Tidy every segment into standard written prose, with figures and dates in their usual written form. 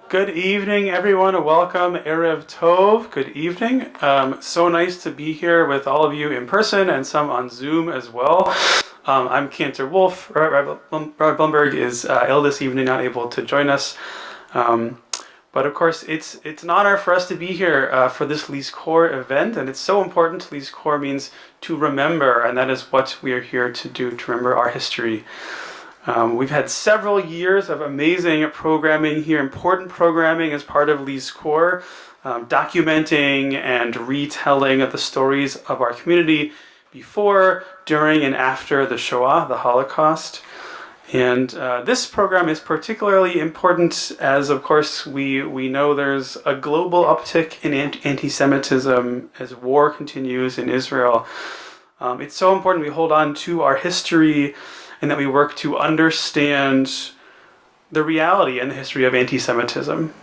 Good evening, everyone. Welcome, Erev Tov. Good evening. So nice to be here with all of you in person and some on Zoom as well. I'm Cantor Wolf. Rabbi Blumberg is ill this evening, not able to join us. But of course, it's an honor for us to be here for this LIZKOR event, and it's so important. LIZKOR means to remember, and that is what we are here to do, to remember our history. We've had several years of amazing programming here, important programming as part of LIZKOR, documenting and retelling of the stories of our community before, during, and after the Shoah, the Holocaust. And this program is particularly important as, of course, we know there's a global uptick in anti-Semitism as war continues in Israel. It's so important we hold on to our history and that we work to understand the reality and the history of anti-Semitism.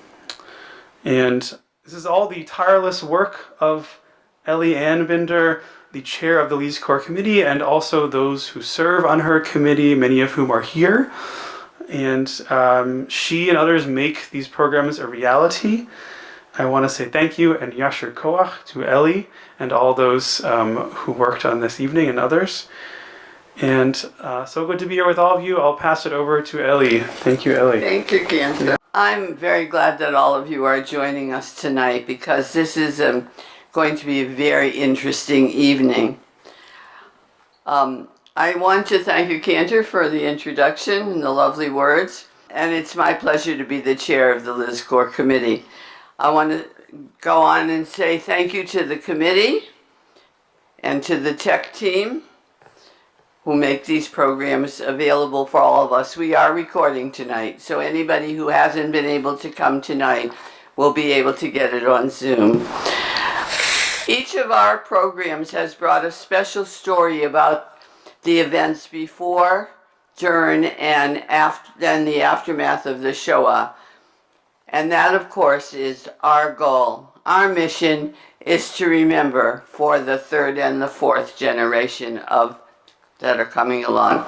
And this is all the tireless work of Ellie Anbinder, the chair of the LIZKOR committee, and also those who serve on her committee, many of whom are here. And she and others make these programs a reality. I want to say thank you and Yasher Koach to Ellie and all those who worked on this evening and others. And so good to be here with all of you. I'll pass it over to Ellie. Thank you, Ellie. Thank you, Cantor. I'm very glad that all of you are joining us tonight because this is going to be a very interesting evening. I want to thank you, Cantor, for the introduction and the lovely words. And it's my pleasure to be the chair of the LIZKOR committee. I want to go on and say thank you to the committee and to the tech team who make these programs available for all of us. We are recording tonight, so anybody who hasn't been able to come tonight will be able to get it on Zoom. Each of our programs has brought a special story about the events before, during, and then the aftermath of the Shoah. And that, of course, is our goal. Our mission is to remember for the third and the fourth generation that are coming along.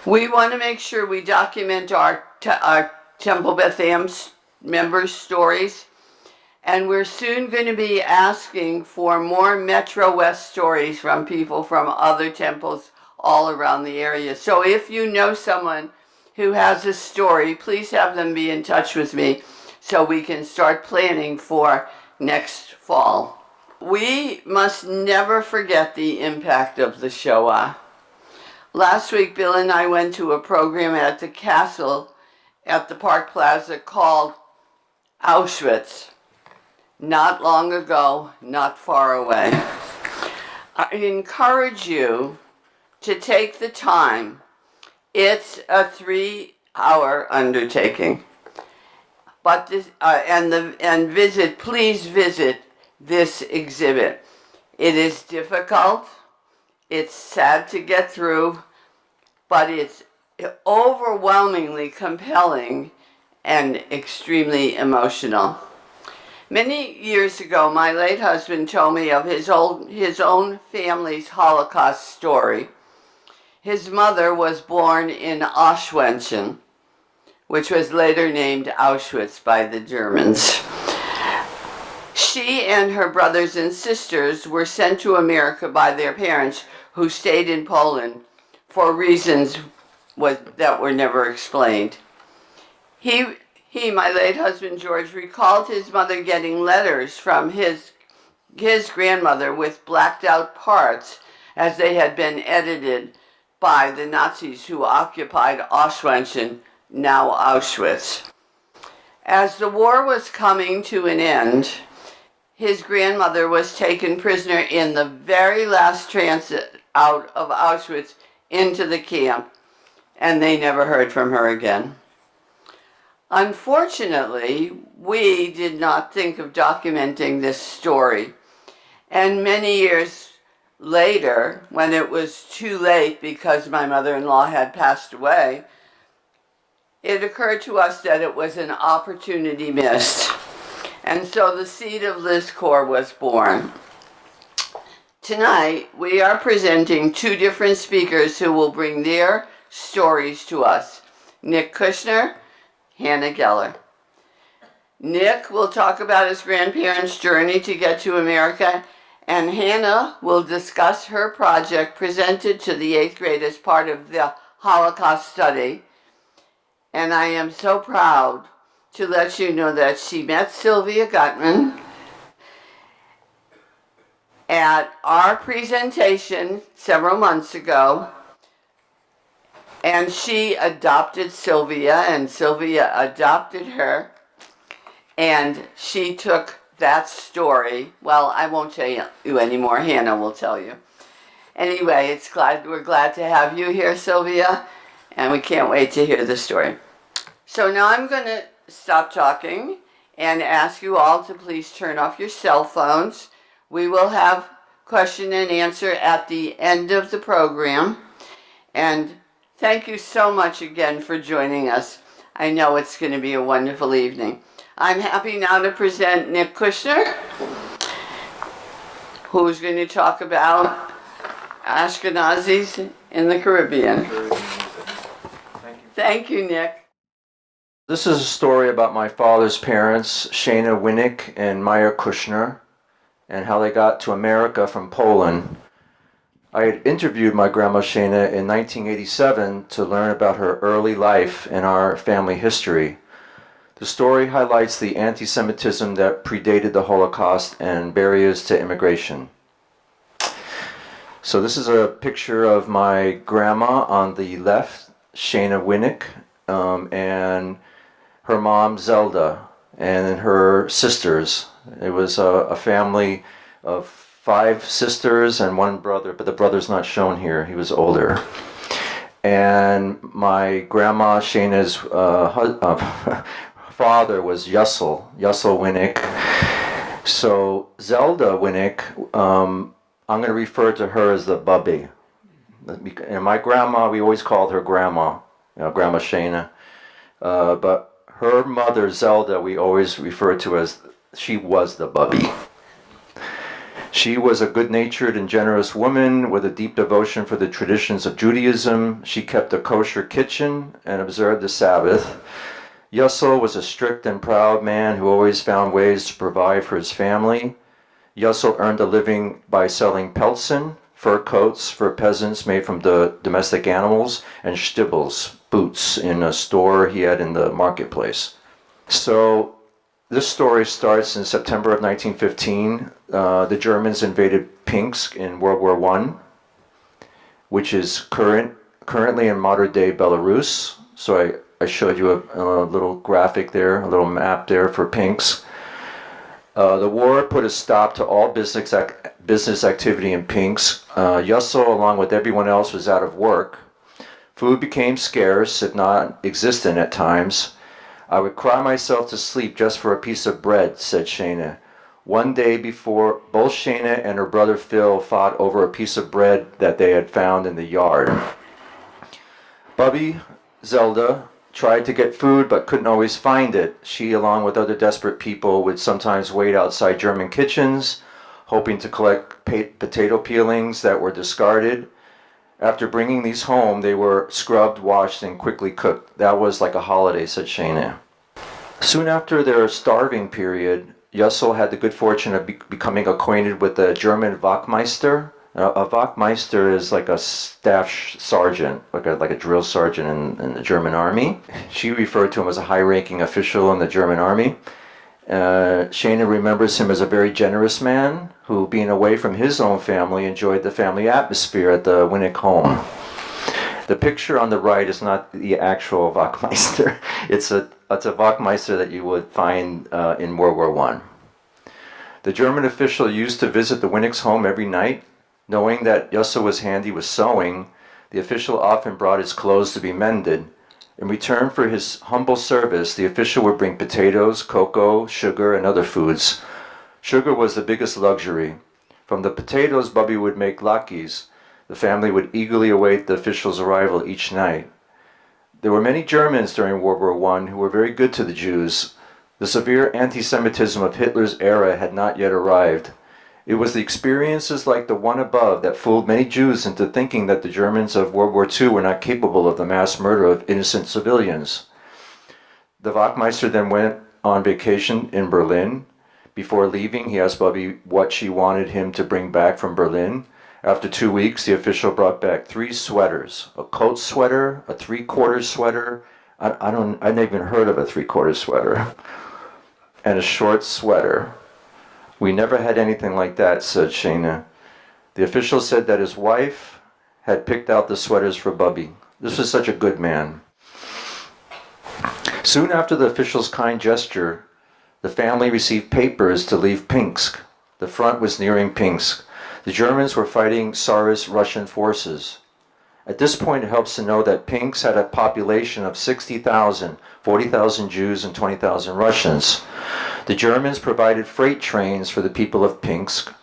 We want to make sure we document our Temple Beth Am members' stories, and we're soon going to be asking for more Metro West stories from people from other temples all around the area. So if you know someone who has a story, please have them be in touch with me so we can start planning for next fall. We must never forget the impact of the Shoah. Last week, Bill and I went to a program at the castle at the Park Plaza called Auschwitz. Not long ago, not far away. I encourage you to take the time. It's a 3-hour undertaking. But this, please visit this exhibit. It is difficult. It's sad to get through, but it's overwhelmingly compelling and extremely emotional. Many years ago, my late husband told me of his own family's Holocaust story. His mother was born in Auschwitz, which was later named Auschwitz by the Germans. She and her brothers and sisters were sent to America by their parents, who stayed in Poland for reasons that were never explained. He, my late husband George, recalled his mother getting letters from his grandmother with blacked out parts as they had been edited by the Nazis who occupied Auschwitz, now Auschwitz. As the war was coming to an end, his grandmother was taken prisoner in the very last transit out of Auschwitz into the camp, and they never heard from her again. Unfortunately, we did not think of documenting this story, and many years later, when it was too late because my mother-in-law had passed away, it occurred to us that it was an opportunity missed. And so the seed of LIZKOR was born. Tonight, we are presenting two different speakers who will bring their stories to us. Nick Kushner, Hannah Geller. Nick will talk about his grandparents' journey to get to America, and Hannah will discuss her project presented to the 8th grade as part of the Holocaust study. And I am so proud to let you know that she met Sylvia Gutman at our presentation several months ago, and she adopted Sylvia, and Sylvia adopted her, and she took that story. Well, I won't tell you anymore. Hannah will tell you. Anyway, we're glad to have you here, Sylvia, and we can't wait to hear the story. So now I'm going to stop talking and ask you all to please turn off your cell phones. We will have question and answer at the end of the program. And thank you so much again for joining us. I know it's going to be a wonderful evening. I'm happy now to present Nick Kushner, who's going to talk about Ashkenazis in the Caribbean. Thank you, Nick. This is a story about my father's parents, Shayna Winick and Meyer Kushner, and how they got to America from Poland. I had interviewed my grandma Shayna in 1987 to learn about her early life and our family history. The story highlights the antisemitism that predated the Holocaust and barriers to immigration. So this is a picture of my grandma on the left, Shayna Winick, and her mom Zelda, and then her sisters. It was a family of 5 sisters and 1 brother, but the brother's not shown here. He was older. And my grandma Shayna's father was Yussel Winick. So Zelda Winick, I'm going to refer to her as the Bubby. And my grandma, we always called her Grandma, Grandma Shayna. But her mother, Zelda, we always referred to as, she was the Bubby. She was a good-natured and generous woman with a deep devotion for the traditions of Judaism. She kept a kosher kitchen and observed the Sabbath. Yussel was a strict and proud man who always found ways to provide for his family. Yussel earned a living by selling peltzen, fur coats for peasants made from the domestic animals, and stibbles, boots, in a store he had in the marketplace. So this story starts in September of 1915. The Germans invaded Pinsk in World War I, which is currently in modern-day Belarus. So I showed you a little graphic there, a little map there for Pinsk. The war put a stop to all business activity in Pinsk. Yussel, along with everyone else, was out of work. Food became scarce, if not existent at times. I would cry myself to sleep just for a piece of bread, said Shayna. One day before, both Shayna and her brother Phil fought over a piece of bread that they had found in the yard. Bubby, Zelda, tried to get food but couldn't always find it. She, along with other desperate people, would sometimes wait outside German kitchens, hoping to collect potato peelings that were discarded. After bringing these home, they were scrubbed, washed, and quickly cooked. That was like a holiday, said Shayna. Soon after their starving period, Yussel had the good fortune of becoming acquainted with the German Wachmeister. A Wachmeister is like a staff sergeant, like a drill sergeant in the German army. She referred to him as a high-ranking official in the German army. Shayna remembers him as a very generous man who, being away from his own family, enjoyed the family atmosphere at the Winick home. The picture on the right is not the actual Wachmeister. It's a Wachmeister that you would find in World War I. The German official used to visit the Winick's home every night. Knowing that Yussel was handy with sewing, the official often brought his clothes to be mended. In return for his humble service, the official would bring potatoes, cocoa, sugar, and other foods. Sugar was the biggest luxury. From the potatoes, Bubby would make latkes. The family would eagerly await the official's arrival each night. There were many Germans during World War I who were very good to the Jews. The severe anti-Semitism of Hitler's era had not yet arrived. It was the experiences like the one above that fooled many Jews into thinking that the Germans of World War II were not capable of the mass murder of innocent civilians. The Wachmeister then went on vacation in Berlin. Before leaving, he asked Bubby what she wanted him to bring back from Berlin. After 2 weeks, the official brought back 3 sweaters: a coat sweater, a 3/4 sweater. I'd never even heard of a 3/4 sweater, and a short sweater. We never had anything like that, said Shayna. The official said that his wife had picked out the sweaters for Bubby. This was such a good man. Soon after the official's kind gesture, the family received papers to leave Pinsk. The front was nearing Pinsk. The Germans were fighting Tsarist Russian forces. At this point, it helps to know that Pinsk had a population of 60,000, 40,000 Jews and 20,000 Russians. The Germans provided freight trains for the people of Pinsk.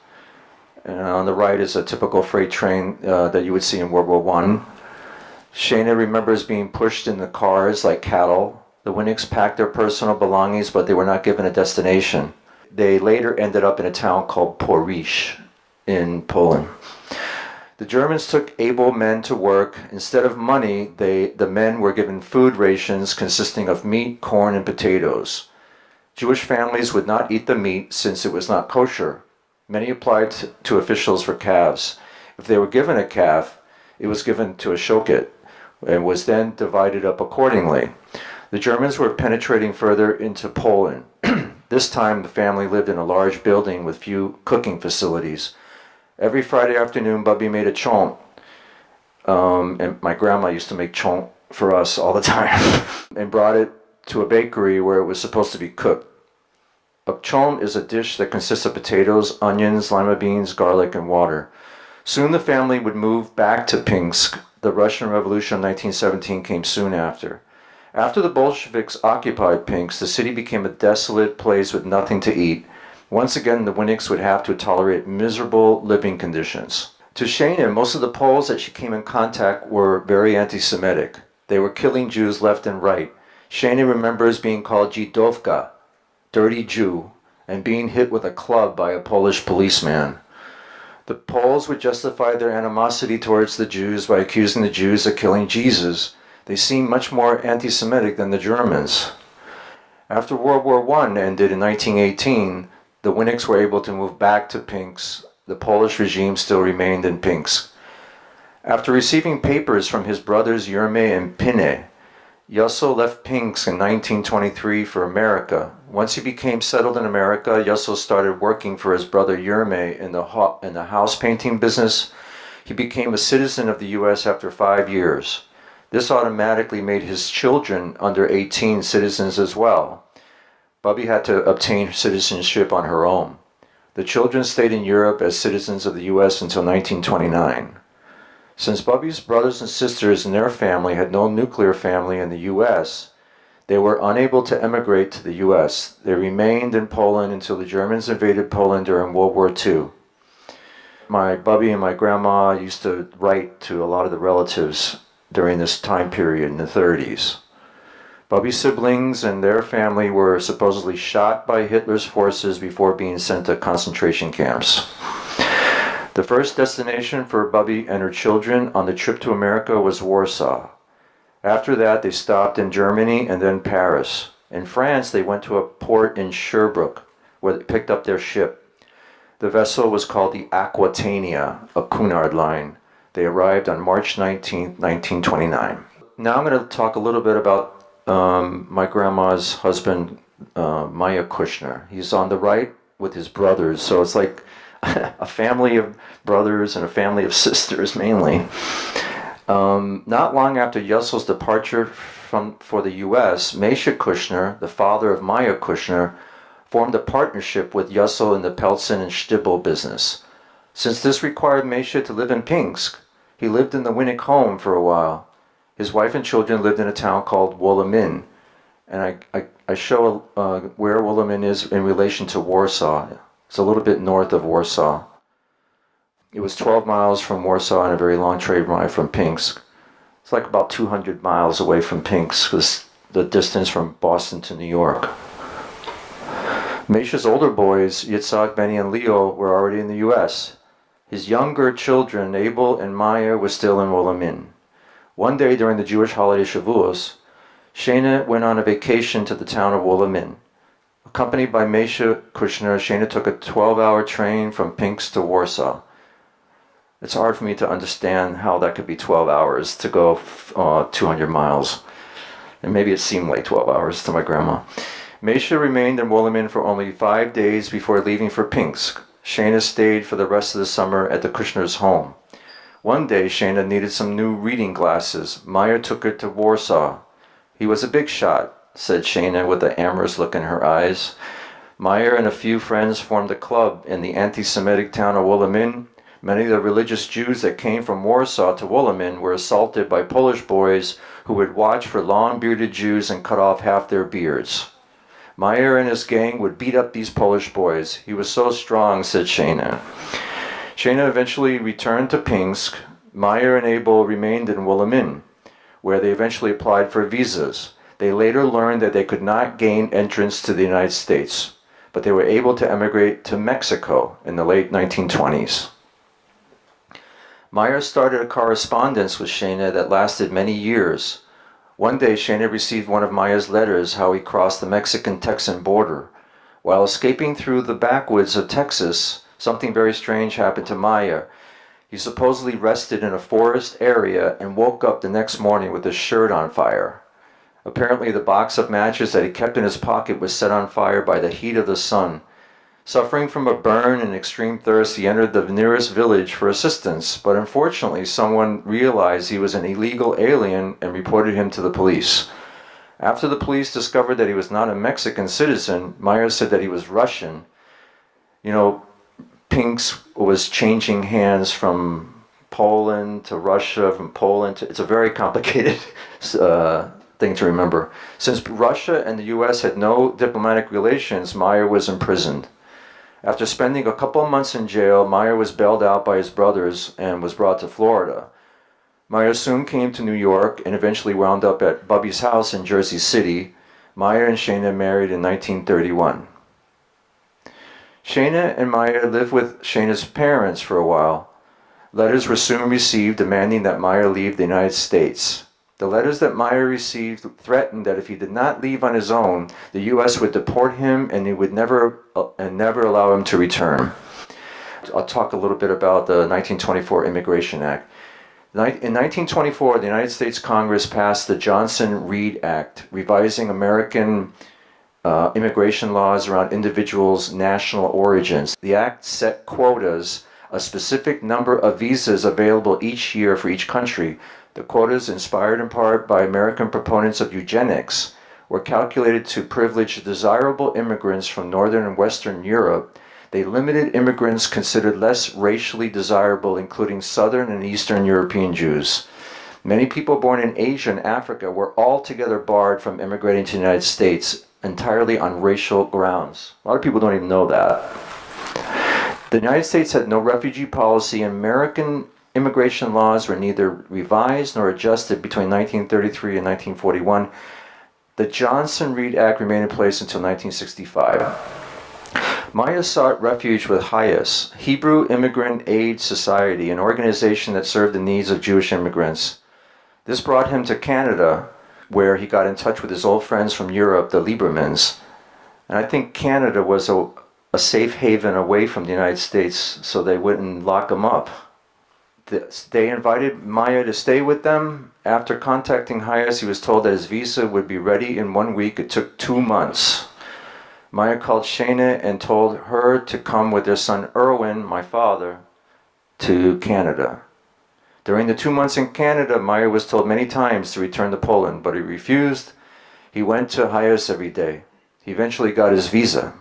And on the right is a typical freight train that you would see in World War I. Shayna remembers being pushed in the cars like cattle. The Winicks packed their personal belongings, but they were not given a destination. They later ended up in a town called Porish in Poland. The Germans took able men to work. Instead of money, the men were given food rations consisting of meat, corn, and potatoes. Jewish families would not eat the meat since it was not kosher. Many applied to officials for calves. If they were given a calf, it was given to a shochet and was then divided up accordingly. The Germans were penetrating further into Poland. This time, the family lived in a large building with few cooking facilities. Every Friday afternoon, Bubby made a chont. And my grandma used to make chont for us all the time and brought it to a bakery where it was supposed to be cooked. A chont is a dish that consists of potatoes, onions, lima beans, garlic, and water. Soon the family would move back to Pinsk. The Russian Revolution of 1917 came soon after. After the Bolsheviks occupied Pinsk, the city became a desolate place with nothing to eat. Once again, the Winicks would have to tolerate miserable living conditions. To Shayna, most of the Poles that she came in contact were very anti-Semitic. They were killing Jews left and right. Shayna remembers being called Żydówka, dirty Jew, and being hit with a club by a Polish policeman. The Poles would justify their animosity towards the Jews by accusing the Jews of killing Jesus. They seemed much more anti-Semitic than the Germans. After World War I ended in 1918, the Winicks were able to move back to Pinsk. The Polish regime still remained in Pinsk. After receiving papers from his brothers Yerme and Pine, Yossel left Pinsk in 1923 for America. Once he became settled in America, Yossel started working for his brother Yerme in the house painting business. He became a citizen of the U.S. after 5 years. This automatically made his children under 18 citizens as well. Bubby had to obtain citizenship on her own. The children stayed in Europe as citizens of the U.S. until 1929. Since Bubby's brothers and sisters and their family had no nuclear family in the U.S., they were unable to emigrate to the U.S. They remained in Poland until the Germans invaded Poland during World War II. My Bubby and my grandma used to write to a lot of the relatives during this time period in the 30s. Bubby's siblings and their family were supposedly shot by Hitler's forces before being sent to concentration camps. The first destination for Bubby and her children on the trip to America was Warsaw. After that, they stopped in Germany and then Paris. In France, they went to a port in Sherbrooke, where they picked up their ship. The vessel was called the Aquitania, a Cunard line. They arrived on March 19, 1929. Now I'm going to talk a little bit about my grandma's husband, Meyer Kushner. He's on the right with his brothers, so it's like a family of brothers and a family of sisters mainly. Not long after Yossel's departure for the U.S., Mesha Kushner, the father of Meyer Kushner, formed a partnership with Yossel in the Pelzen and Stibel business. Since this required Mesha to live in Pinsk, he lived in the Winick home for a while. His wife and children lived in a town called Wolomin, and I show where Wolomin is in relation to Warsaw. It's a little bit north of Warsaw. It was 12 miles from Warsaw and a very long train ride from Pinsk. It's like about 200 miles away from Pinsk, the distance from Boston to New York. Mesha's older boys, Yitzhak, Benny, and Leo, were already in the U.S. His younger children, Abel and Meyer, were still in Wolomin. One day during the Jewish holiday Shavuos, Shayna went on a vacation to the town of Wolomin. Accompanied by Nick Kushner, Shayna took a 12-hour train from Pinsk to Warsaw. It's hard for me to understand how that could be 12 hours to go 200 miles. And maybe it seemed like 12 hours to my grandma. Meisha remained in Wolomin for only 5 days before leaving for Pinsk. Shayna stayed for the rest of the summer at the Kushner's home. One day, Shayna needed some new reading glasses. Meyer took her to Warsaw. He was a big shot, said Shayna with an amorous look in her eyes. Meyer and a few friends formed a club in the anti-Semitic town of Wolomin. Many of the religious Jews that came from Warsaw to Wolomin were assaulted by Polish boys who would watch for long-bearded Jews and cut off half their beards. Meyer and his gang would beat up these Polish boys. He was so strong, said Shayna. Shayna eventually returned to Pinsk. Meyer and Abel remained in Wolomin, where they eventually applied for visas. They later learned that they could not gain entrance to the United States, but they were able to emigrate to Mexico in the late 1920s. Meyer started a correspondence with Shayna that lasted many years. One day, Shayna received one of Meyer's letters how he crossed the Mexican-Texan border. While escaping through the backwoods of Texas, something very strange happened to Meyer. He supposedly rested in a forest area and woke up the next morning with his shirt on fire. Apparently, the box of matches that he kept in his pocket was set on fire by the heat of the sun. Suffering from a burn and extreme thirst, he entered the nearest village for assistance, but unfortunately someone realized he was an illegal alien and reported him to the police. After the police discovered that he was not a Mexican citizen, Meyer said that he was Russian. You know, Pinsk was changing hands from Poland to Russia, from Poland to... It's a very complicated thing to remember. Since Russia and the U.S. had no diplomatic relations, Meyer was imprisoned. After spending a couple of months in jail, Meyer was bailed out by his brothers and was brought to Florida. Meyer soon came to New York and eventually wound up at Bubby's house in Jersey City. Meyer and Shayna married in 1931. Shayna and Meyer lived with Shayna's parents for a while. Letters were soon received demanding that Meyer leave the United States. The letters that Meyer received threatened that if he did not leave on his own, the U.S. would deport him and he would never allow him to return. I'll talk a little bit about the 1924 Immigration Act. In 1924, the United States Congress passed the Johnson-Reed Act, revising American immigration laws around individuals' national origins. The act set quotas, a specific number of visas available each year for each country. The quotas, inspired in part by American proponents of eugenics, were calculated to privilege desirable immigrants from Northern and Western Europe. They limited immigrants considered less racially desirable, including Southern and Eastern European Jews. Many people born in Asia and Africa were altogether barred from immigrating to the United States, entirely on racial grounds. A lot of people don't even know that. The United States had no refugee policy, and American immigration laws were neither revised nor adjusted between 1933 and 1941. The Johnson-Reed Act remained in place until 1965. Meyer sought refuge with HIAS, Hebrew Immigrant Aid Society, an organization that served the needs of Jewish immigrants. This brought him to Canada, where he got in touch with his old friends from Europe, the Liebermans. And I think Canada was a safe haven away from the United States, so they wouldn't lock him up. They invited Meyer to stay with them. After contacting HIAS, he was told that his visa would be ready in 1 week. It took 2 months. Meyer called Shayna and told her to come with their son Erwin, my father, to Canada. During the 2 months in Canada, Meyer was told many times to return to Poland, but he refused. He went to HIAS every day. He eventually got his visa.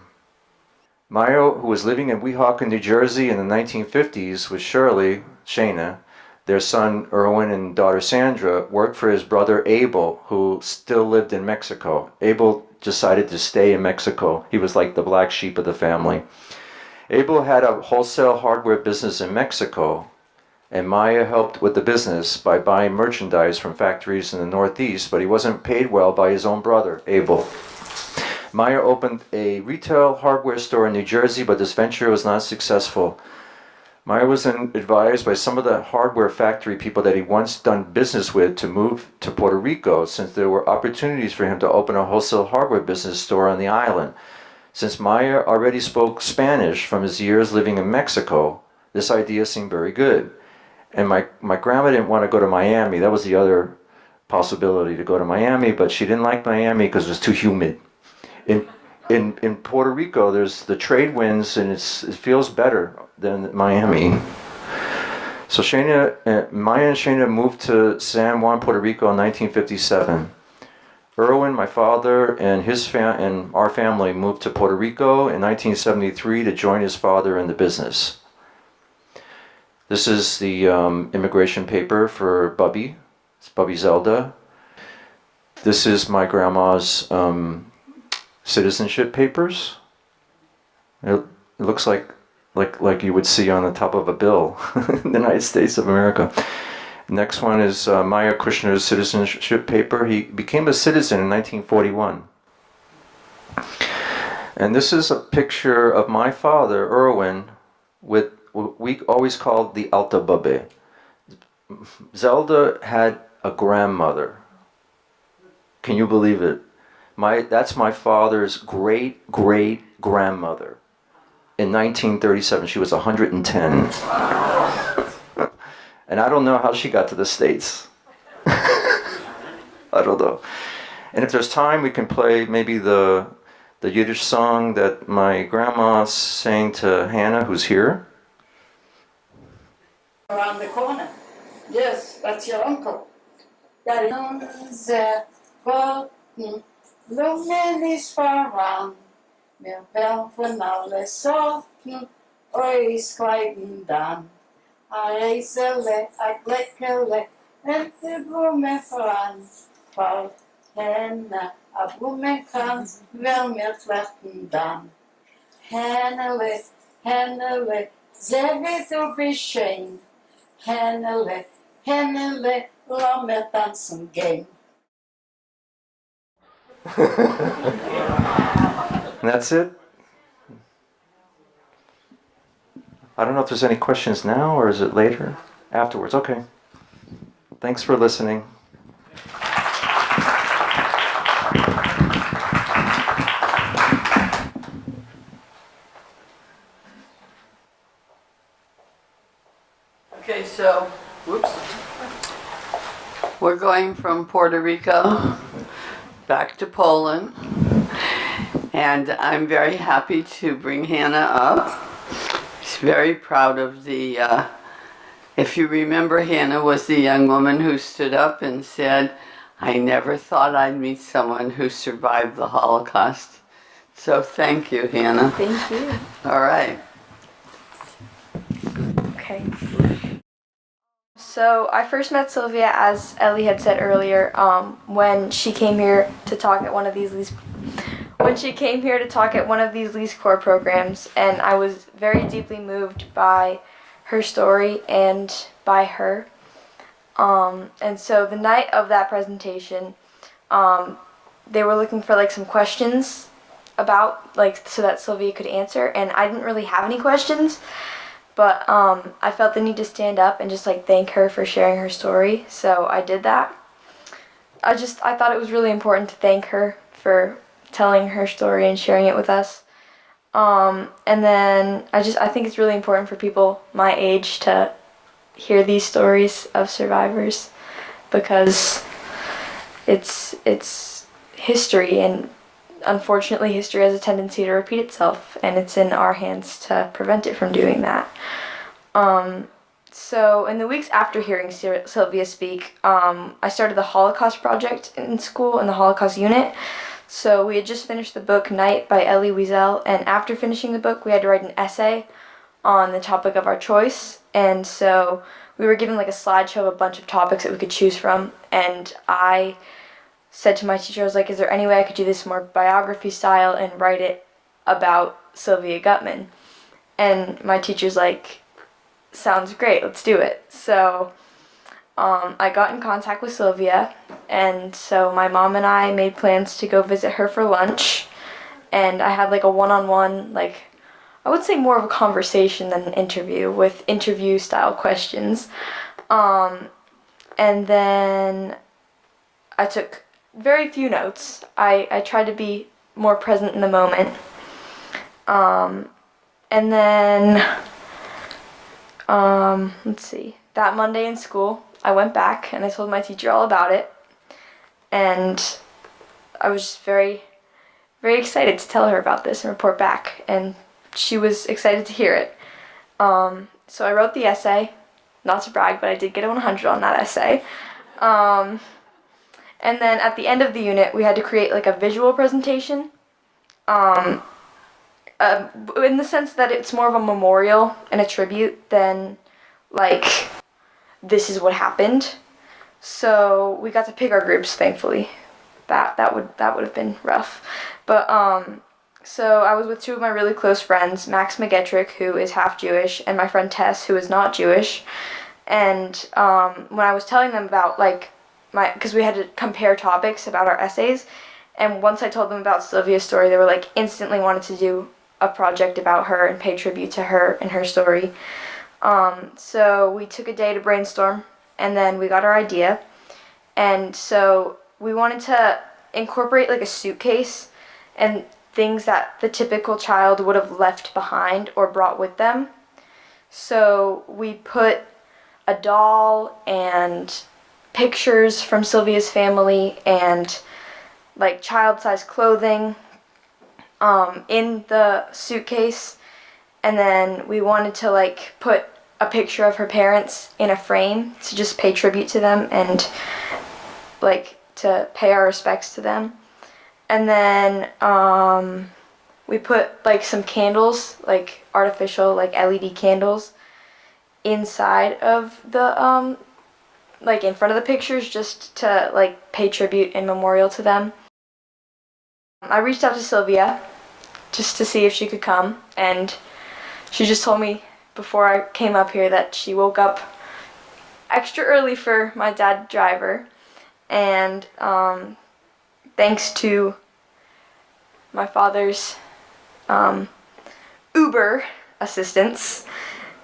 Meyer, who was living in Weehawken, New Jersey in the 1950s with Shayna, their son Erwin and daughter Sandra, worked for his brother Abel, who still lived in Mexico. Abel decided to stay in Mexico. He was like the black sheep of the family. Abel had a wholesale hardware business in Mexico, and Meyer helped with the business by buying merchandise from factories in the Northeast, but he wasn't paid well by his own brother, Abel. Meyer opened a retail hardware store in New Jersey, but this venture was not successful. Meyer was then advised by some of the hardware factory people that he once done business with to move to Puerto Rico, since there were opportunities for him to open a wholesale hardware business store on the island. Since Meyer already spoke Spanish from his years living in Mexico, this idea seemed very good. And my grandma didn't want to go to Miami. That was the other possibility, to go to Miami, but she didn't like Miami because it was too humid. In Puerto Rico, there's the trade winds, and it feels better than Miami. So Maya and Shayna moved to San Juan, Puerto Rico in 1957. Irwin, my father, and and our family moved to Puerto Rico in 1973 to join his father in the business. This is the immigration paper for Bubby. It's Bubby Zelda. This is my grandma's citizenship papers. It looks like you would see on the top of a bill in the United States of America. Next one is Meyer Kushner's citizenship paper. He became a citizen in 1941. And this is a picture of my father, Irwin, with what we always called the Alta Babe. Zelda had a grandmother. Can you believe it? That's my father's great-great-grandmother. In 1937, she was 110. And I don't know how she got to the States. I don't know. And if there's time, we can play maybe the Yiddish song that my grandma sang to Hannah, who's here. Around the corner. Yes, that's your uncle. That unser Worten, Blumen ist voran. Wir werfen alle Sorten, euch Kleiden dann. A Reisele, a Gleckele, und die Blume voran. Voll Henne, a Blumenkranz, will mir flechten dann. Hennele, Hennele, sage du bist schön. Hennele, Hennele, lass mir tanzen gehen. And that's it. I don't know if there's any questions now, or is it later? Afterwards, okay. Thanks for listening. Okay, so, whoops. We're going from Puerto Rico back to Poland. And I'm very happy to bring Hannah up. She's very proud of the, if you remember, Hannah was the young woman who stood up and said, I never thought I'd meet someone who survived the Holocaust. So thank you, Hannah. Thank you. All right. Okay. So I first met Sylvia, as Ellie had said earlier, when she came here to talk at one of these LIZKOR programs, and I was very deeply moved by her story and by her. And so the night of that presentation, they were looking for some questions about so that Sylvia could answer, and I didn't really have any questions, but I felt the need to stand up and just thank her for sharing her story, so I did that. I thought it was really important to thank her for telling her story and sharing it with us. And then I think it's really important for people my age to hear these stories of survivors, because it's history, and unfortunately history has a tendency to repeat itself, and it's in our hands to prevent it from doing that. So in the weeks after hearing Sylvia speak, I started the Holocaust project in school in the Holocaust unit. So we had just finished the book Night by Elie Wiesel, and after finishing the book we had to write an essay on the topic of our choice, and so we were given a slideshow of a bunch of topics that we could choose from, and I said to my teacher, I was like, is there any way I could do this more biography style and write it about Sylvia Gutman? And my teacher's like, sounds great, let's do it. So I got in contact with Sylvia, and so my mom and I made plans to go visit her for lunch, and I had a one-on-one, I would say more of a conversation than an interview, with interview style questions. And then I took very few notes. I tried to be more present in the moment. And then, let's see, that Monday in school, I went back and I told my teacher all about it. And I was just very, very excited to tell her about this and report back. And she was excited to hear it. So I wrote the essay, not to brag, but I did get a 100 on that essay. And then at the end of the unit, we had to create like a visual presentation. In the sense that it's more of a memorial and a tribute than like this is what happened. So we got to pick our groups, thankfully. That would have been rough. But so I was with two of my really close friends, Max McGettrick, who is half Jewish, and my friend Tess, who is not Jewish. And when I was telling them about like because we had to compare topics about our essays, and once I told them about Sylvia's story, they were like instantly wanted to do a project about her and pay tribute to her and her story. So we took a day to brainstorm, and then we got our idea. And so we wanted to incorporate like a suitcase and things that the typical child would have left behind or brought with them. So we put a doll and pictures from Sylvia's family and like child-sized clothing in the suitcase, and then we wanted to like put a picture of her parents in a frame to just pay tribute to them and like to pay our respects to them. And then we put like some candles, like artificial like LED candles inside of the like in front of the pictures, just to like pay tribute and memorial to them. I reached out to Sylvia just to see if she could come, and she just told me before I came up here that she woke up extra early for my dad driver, and thanks to my father's Uber assistance,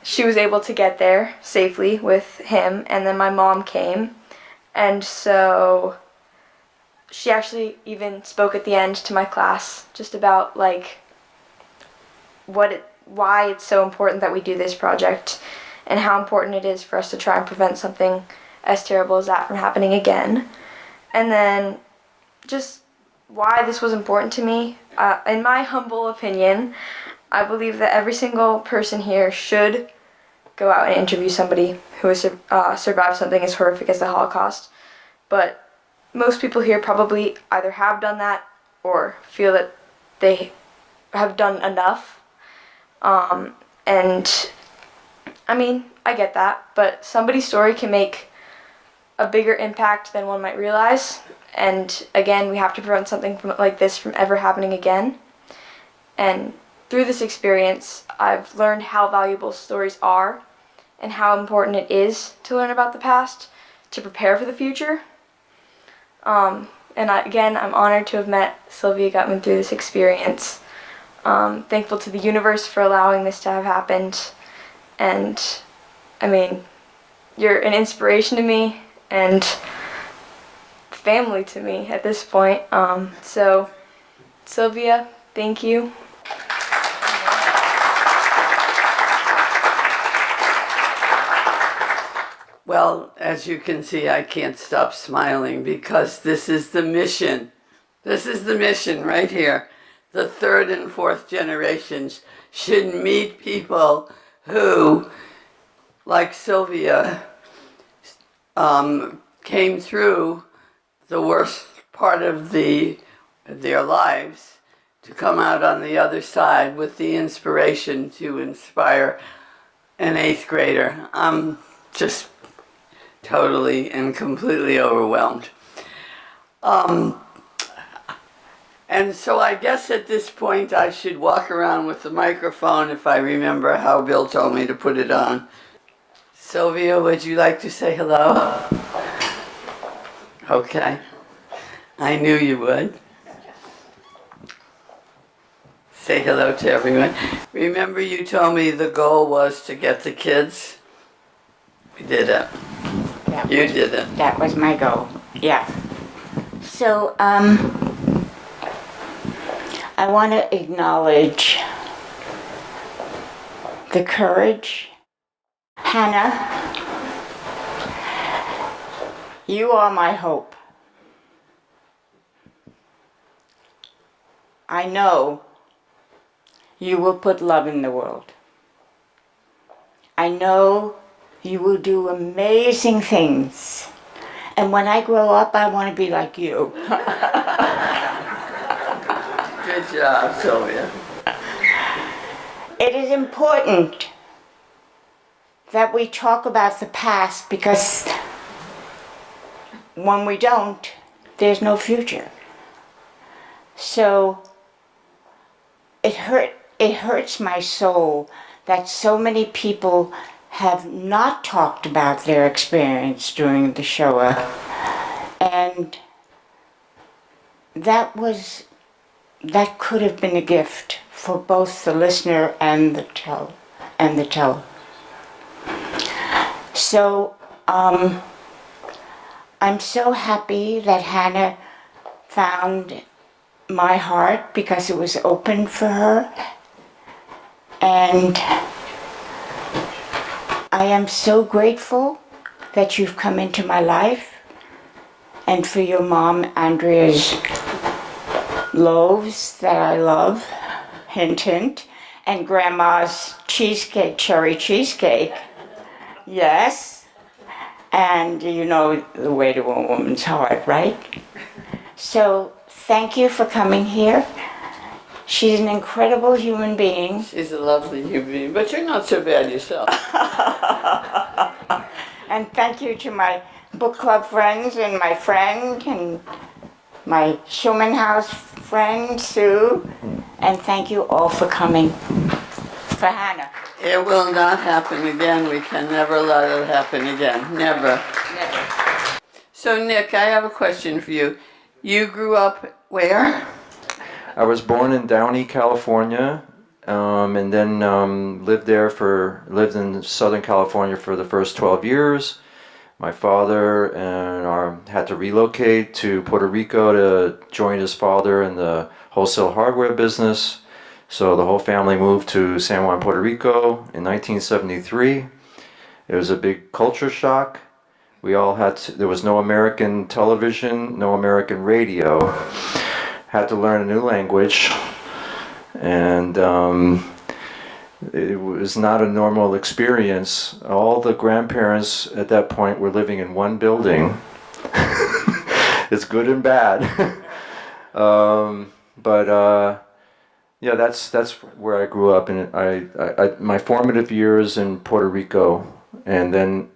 she was able to get there safely with him. And then my mom came, and so she actually even spoke at the end to my class just about like why it's so important that we do this project and how important it is for us to try and prevent something as terrible as that from happening again. And then just why this was important to me. In my humble opinion, I believe that every single person here should go out and interview somebody who has survived something as horrific as the Holocaust. But most people here probably either have done that or feel that they have done enough. And I mean, I get that, but somebody's story can make a bigger impact than one might realize. And again, we have to prevent something like this from ever happening again. And through this experience, I've learned how valuable stories are and how important it is to learn about the past to prepare for the future. And I'm honored to have met Sylvia Gutman through this experience. Thankful to the universe for allowing this to have happened. And I mean, you're an inspiration to me and family to me at this point. So Sylvia, thank you. Well, as you can see, I can't stop smiling because this is the mission. This is the mission right here. The third and fourth generations should meet people who, like Sylvia, came through the worst part of their lives to come out on the other side with the inspiration to inspire an 8th grader. I'm just totally and completely overwhelmed. And so I guess at this point I should walk around with the microphone if I remember how Bill told me to put it on. Sylvia, would you like to say hello? Okay. I knew you would. Say hello to everyone. Remember you told me the goal was to get the kids? We did it. You did it. That was my goal, yeah. So, I want to acknowledge the courage. Hannah, you are my hope. I know you will put love in the world. I know you will do amazing things. And when I grow up, I want to be like you. Good job, Sylvia. It is important that we talk about the past, because when we don't, there's no future. So it hurts my soul that so many people have not talked about their experience during the Shoah. And that could have been a gift for both the listener and the teller. So I'm so happy that Hannah found my heart, because it was open for her. And I am so grateful that you've come into my life, and for your mom, Andrea's loaves that I love, hint, hint, and Grandma's cheesecake, cherry cheesecake. Yes. And you know the way to a woman's heart, right? So thank you for coming here. She's an incredible human being. She's a lovely human being, but you're not so bad yourself. And thank you to my book club friends and my friend and my Schumann House friend, Sue. And thank you all for coming. For Hannah. It will not happen again. We can never let it happen again. Never. Never. So, Nick, I have a question for you. You grew up where? I was born in Downey, California, and then lived in Southern California for the first 12 years. My father had to relocate to Puerto Rico to join his father in the wholesale hardware business. So the whole family moved to San Juan, Puerto Rico in 1973. It was a big culture shock. There was no American television, no American radio. Had to learn a new language, and it was not a normal experience. All the grandparents at that point were living in one building. It's good and bad. Yeah, that's where I grew up, and my formative years in Puerto Rico, and then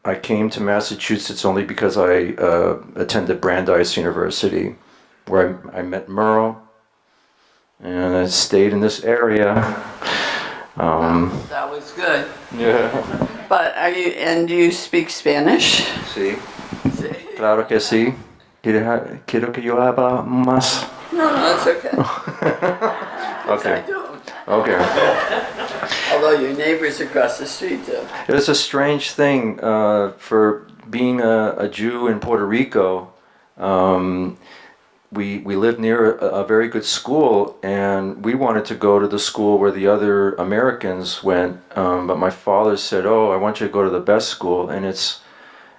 I came to Massachusetts only because I attended Brandeis University, where I met Merle, and I stayed in this area. That was good. Yeah. But do you speak Spanish? Sí. Claro que sí. Quiero que yo hable más. No, that's okay. Okay. I don't. Okay. Although your neighbors across the street do. It was a strange thing for being a Jew in Puerto Rico. We lived near a very good school, and we wanted to go to the school where the other Americans went. But my father said, "Oh, I want you to go to the best school," and it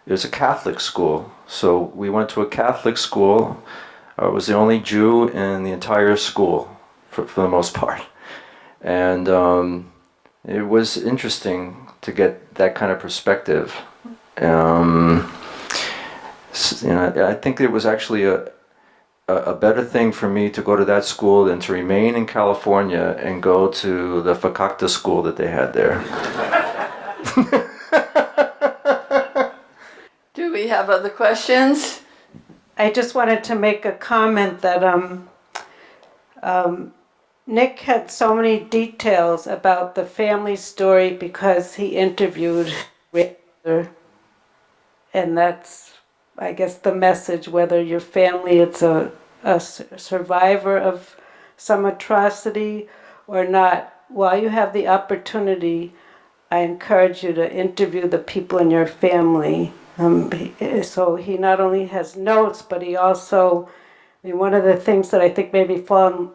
was a Catholic school. So we went to a Catholic school. I was the only Jew in the entire school, for the most part. And it was interesting to get that kind of perspective. I think it was actually a better thing for me to go to that school than to remain in California and go to the Fakakta school that they had there. Do we have other questions? I just wanted to make a comment that Nick had so many details about the family story because he interviewed Razor, and that's, I guess, the message, whether your family is a survivor of some atrocity or not. While you have the opportunity, I encourage you to interview the people in your family. So he not only has notes, but he also mean, one of the things that I think made me fall in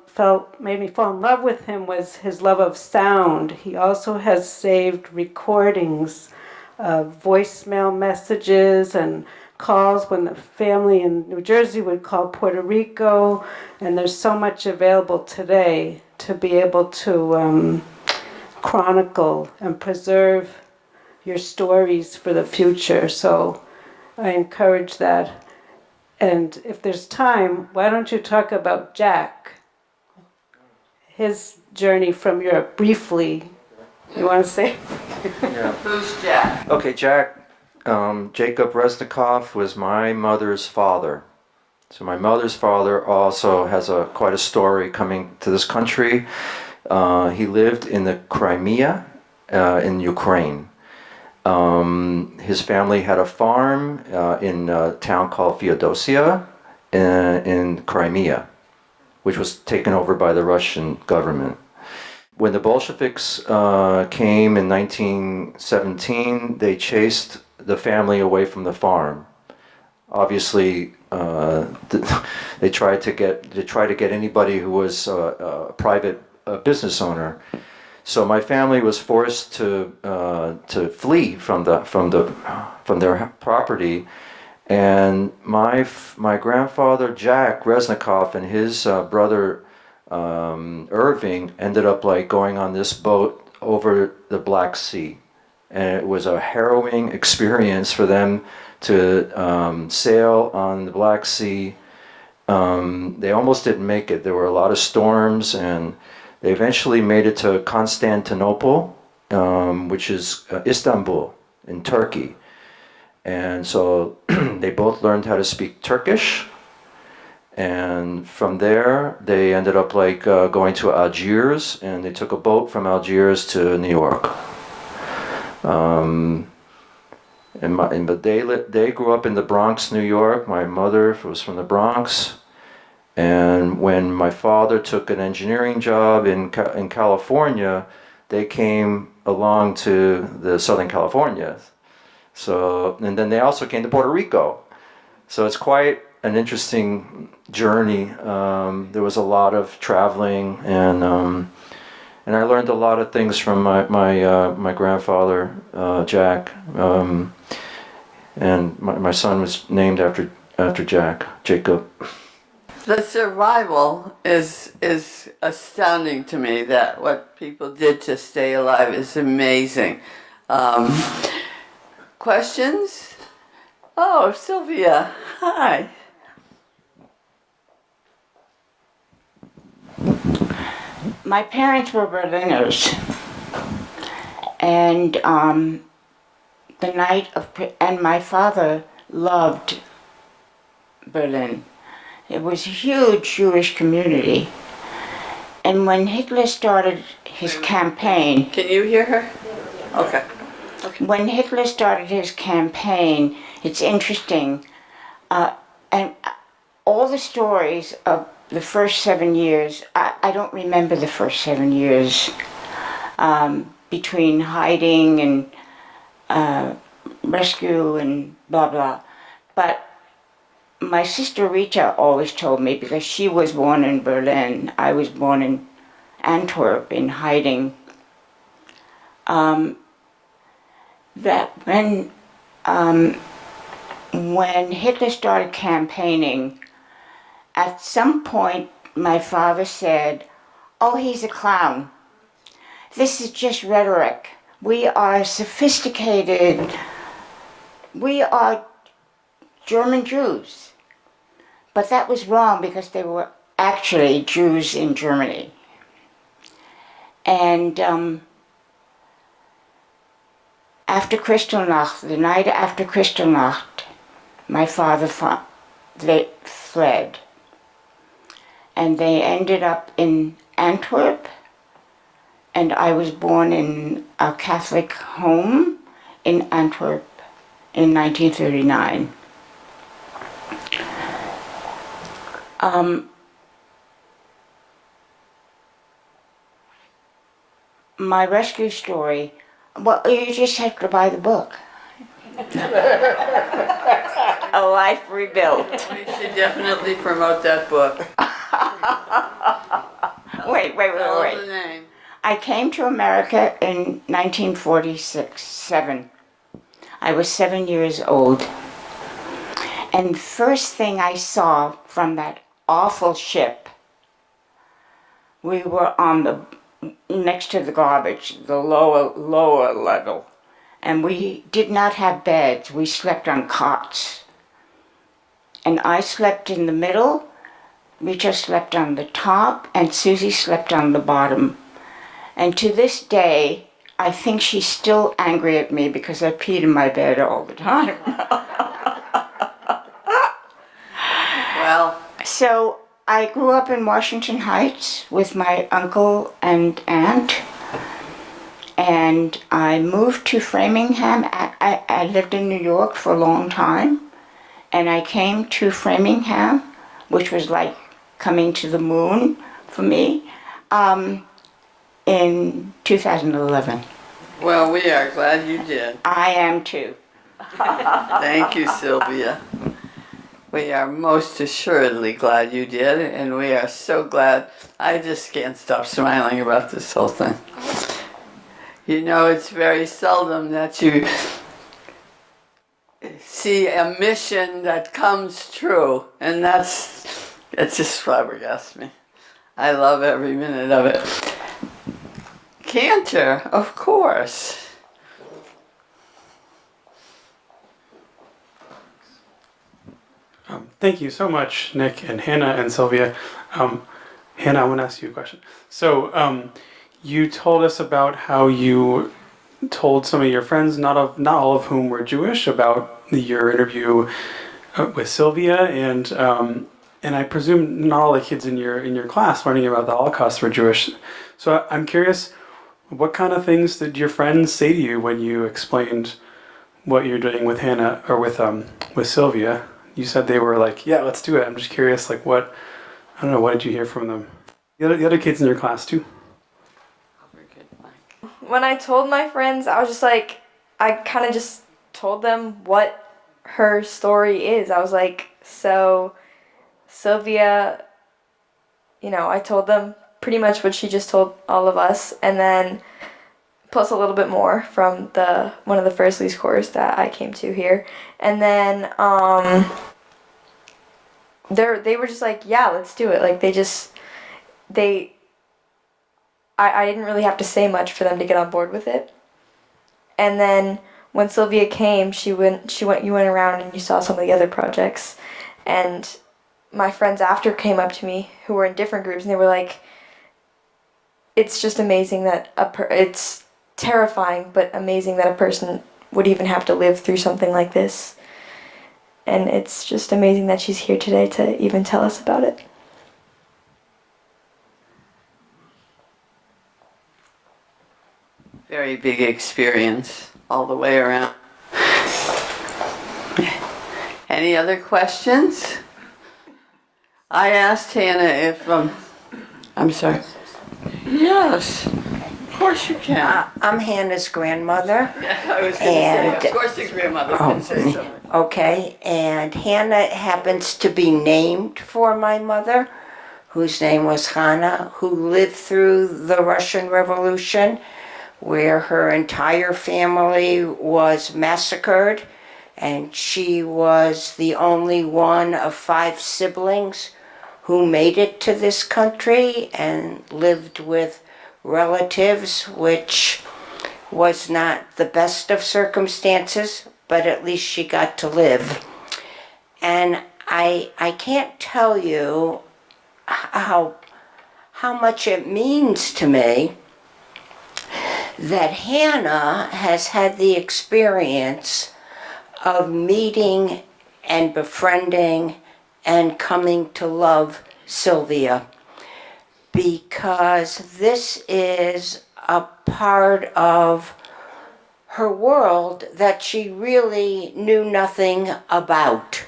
love with him was his love of sound. He also has saved recordings of voicemail messages and calls when the family in New Jersey would call Puerto Rico, and there's so much available today to be able to chronicle and preserve your stories for the future. So I encourage that. And if there's time, why don't you talk about Jack, his journey from Europe briefly? You want to say? Yeah. Who's Jack? Okay, Jack. Jacob Resnikoff was my mother's father. So my mother's father also has quite a story coming to this country. He lived in the Crimea in Ukraine. His family had a farm in a town called Feodosia in Crimea, which was taken over by the Russian government. When the Bolsheviks came in 1917, they chased the family away from the farm. Obviously, they tried to get anybody who was a private business owner. So my family was forced to flee from their property, and my grandfather Jack Resnikoff and his brother Irving ended up like going on this boat over the Black Sea, and it was a harrowing experience for them to sail on the Black Sea. They almost didn't make it. There were a lot of storms, and they eventually made it to Constantinople, which is Istanbul in Turkey. And so they both learned how to speak Turkish. And from there, they ended up like going to Algiers, and they took a boat from Algiers to New York. But they grew up in the Bronx, New York. My mother was from the Bronx. And when my father took an engineering job in California, they came along to the Southern California. So, and then they also came to Puerto Rico. So it's quite an interesting journey. There was a lot of traveling, and I learned a lot of things from my grandfather, Jack. And my son was named after Jack, Jacob. The survival is astounding to me. That what people did to stay alive is amazing. Questions? Oh, Sylvia, hi. My parents were Berliners, and and my father loved Berlin. It was a huge Jewish community. And when Hitler started his campaign... Can you hear her? Okay. When Hitler started his campaign, it's interesting, and all the stories of the first 7 years, I don't remember the first 7 years, between hiding and rescue and blah blah, but my sister Rita always told me, because she was born in Berlin, I was born in Antwerp in hiding, that when Hitler started campaigning, at some point my father said, "Oh, he's a clown. This is just rhetoric. We are sophisticated. We are German Jews." But that was wrong, because they were actually Jews in Germany. And after Kristallnacht, the night after Kristallnacht, my father they fled. And they ended up in Antwerp, and I was born in a Catholic home in Antwerp in 1939. My rescue story, well, you just have to buy the book. Oh, Life Rebuilt. We should definitely promote that book. Wait. Tell the name. I came to America in 1947. I was 7 years old. And the first thing I saw from that awful ship, we were on the next to the garbage, the lower level. And we did not have beds. We slept on cots. And I slept in the middle. Rita slept on the top, and Susie slept on the bottom. And to this day, I think she's still angry at me because I peed in my bed all the time. Well, So I grew up in Washington Heights with my uncle and aunt. And I moved to Framingham. I lived in New York for a long time. And I came to Framingham, which was like coming to the moon for me, in 2011. well, we are glad you did. I am too. Thank you, Sylvia. We are most assuredly glad you did, and we are so glad. I just can't stop smiling about this whole thing. You know, it's very seldom that you see a mission that comes true, and it just flabbergasts me. I love every minute of it. Cantor, of course. Thank you so much, Nick and Hannah and Sylvia. Hannah, I want to ask you a question. So, you told us about how you told some of your friends, not all of whom were Jewish, about your interview with Sylvia, and I presume not all the kids in your class learning about the Holocaust were Jewish. So I'm curious, what kind of things did your friends say to you when you explained what you're doing with Hannah or with Sylvia? You said they were like, "Yeah, let's do it." I'm just curious, like what did you hear from them? The other kids in your class too. When I told my friends, I was just like, I kind of just told them what her story is. I was like, so Sylvia, I told them pretty much what she just told all of us, and then plus a little bit more from one of the first LIZKORs that I came to here. And then they were just like, yeah, let's do it. Like I didn't really have to say much for them to get on board with it. And then when Sylvia came, you went around and you saw some of the other projects. And my friends after came up to me who were in different groups, and they were like, it's just amazing that it's terrifying, but amazing that a person would even have to live through something like this. And it's just amazing that she's here today to even tell us about it. Very big experience all the way around. Any other questions? I asked Hannah if, I'm sorry. Yes, of course you can. I'm Hannah's grandmother. Yeah, I was going to say, of course your grandmother can say something. Okay, and Hannah happens to be named for my mother, whose name was Hannah, who lived through the Russian Revolution, where her entire family was massacred, and she was the only one of 5 siblings who made it to this country and lived with relatives, which was not the best of circumstances, but at least she got to live. And I can't tell you how much it means to me that Hannah has had the experience of meeting and befriending and coming to love Sylvia, because this is a part of her world that she really knew nothing about.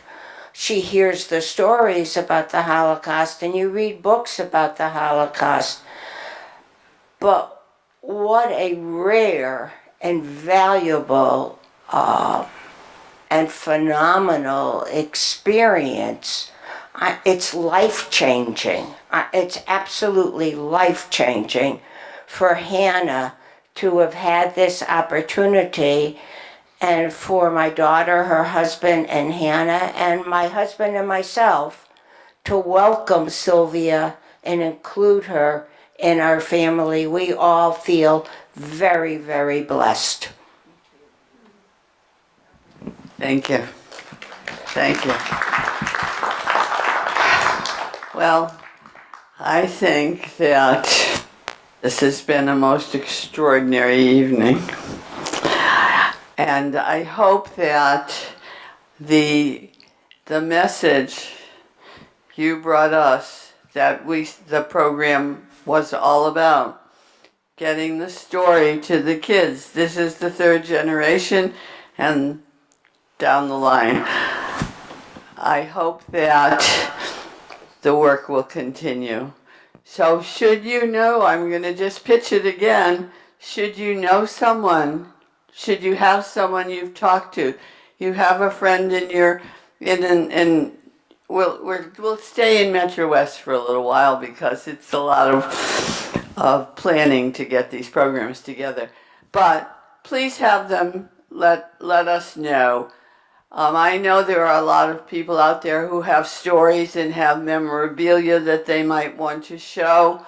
She hears the stories about the Holocaust and you read books about the Holocaust, but what a rare and valuable and phenomenal experience. It's life-changing. It's absolutely life-changing for Hannah to have had this opportunity, and for my daughter, her husband, and Hannah, and my husband and myself to welcome Sylvia and include her in our family. We all feel very, very blessed. Thank you. Thank you. Well, I think that this has been a most extraordinary evening. And I hope that the message you brought us, that the program was all about, getting the story to the kids. This is the third generation and down the line. I hope that the work will continue. So should you know, I'm going to just pitch it again, should you know someone, should you have someone you've talked to, you have a friend we'll stay in Metro West for a little while because it's a lot of planning to get these programs together. But please have them let us know. I know there are a lot of people out there who have stories and have memorabilia that they might want to show.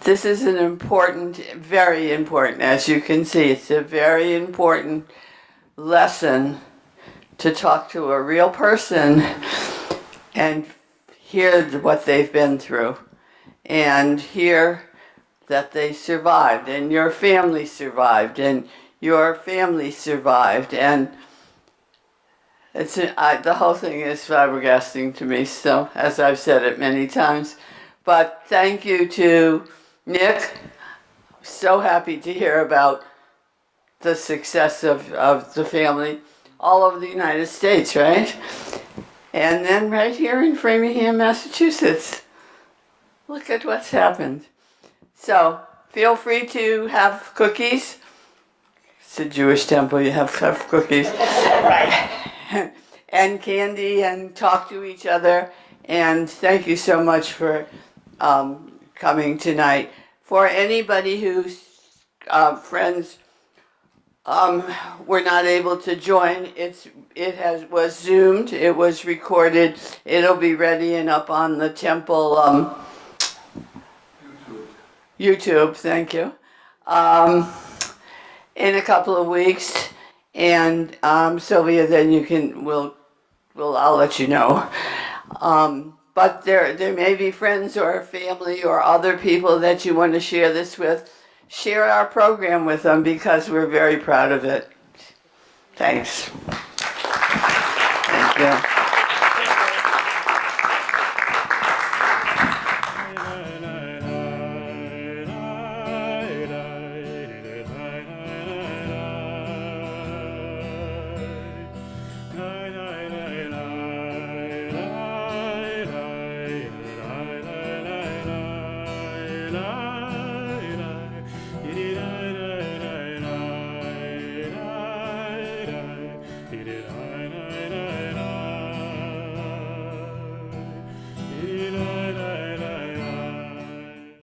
This is an important, very important, as you can see, it's a very important lesson to talk to a real person and hear what they've been through and hear that they survived and your family survived and your family survived, and the whole thing is flabbergasting to me, so, as I've said it many times. But thank you to Nick. So happy to hear about the success of the family all over the United States, right? And then right here in Framingham, Massachusetts. Look at what's happened. So feel free to have cookies. It's a Jewish temple, you have to have cookies. Right. And candy, and talk to each other. And thank you so much for coming tonight. For anybody whose friends were not able to join, it was Zoomed, it was recorded, it'll be ready and up on the temple YouTube, thank you, in a couple of weeks. And Sylvia, then I'll let you know. But there may be friends or family or other people that you want to share this with. Share our program with them because we're very proud of it. Thanks. Thank you.